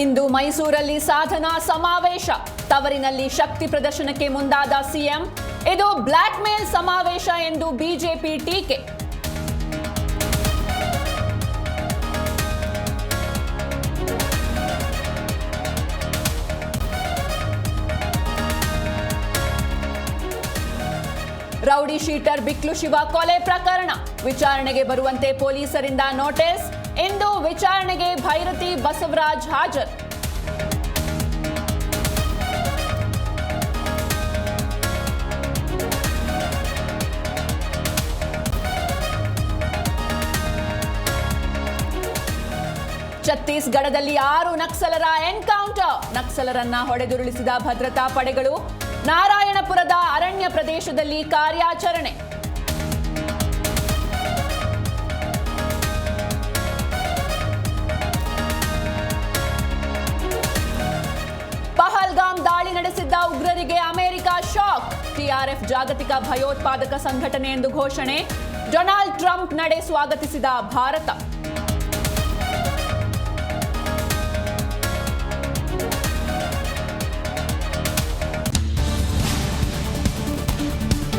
ಇಂದು ಮೈಸೂರಲ್ಲಿ ಸಾಧನಾ ಸಮಾವೇಶ, ತವರಿನಲ್ಲಿ ಶಕ್ತಿ ಪ್ರದರ್ಶನಕ್ಕೆ ಮುಂದಾದ ಸಿಎಂ. ಇದು ಬ್ಲಾಕ್ ಮೇಲ್ ಸಮಾವೇಶ ಎಂದು ಬಿಜೆಪಿ ಟೀಕೆ. ರೌಡಿ ಶೀಟರ್ ಬಿಕ್ಲು ಶಿವ ಕೊಲೆ ಪ್ರಕರಣ ವಿಚಾರಣೆಗೆ ಬರುವಂತೆ ಪೊಲೀಸರಿಂದ ನೋಟಿಸ್. ಇಂದು ವಿಚಾರಣೆಗೆ ಭೈರತಿ ಬಸವರಾಜ್ ಹಾಜರು. ಛತ್ತೀಸ್ಗಢದಲ್ಲಿ 6 ನಕ್ಸಲರ ಎನ್ಕೌಂಟರ್, ನಕ್ಸಲರನ್ನ ಹೊಡೆದುರುಳಿಸಿದ ಭದ್ರತಾ ಪಡೆಗಳು. ನಾರಾಯಣಪುರದ ಅರಣ್ಯ ಪ್ರದೇಶದಲ್ಲಿ ಕಾರ್ಯಾಚರಣೆ. ಪಹಲ್ಗಾಮ್ ದಾಳಿ ನಡೆಸಿದ್ದ ಉಗ್ರರಿಗೆ ಅಮೆರಿಕ ಶಾಕ್. ಟಿಆರ್ಎಫ್ ಜಾಗತಿಕ ಭಯೋತ್ಪಾದಕ ಸಂಘಟನೆ ಎಂದು ಘೋಷಣೆ. ಡೊನಾಲ್ಡ್ ಟ್ರಂಪ್ ನಡೆ ಸ್ವಾಗತಿಸಿದ ಭಾರತ.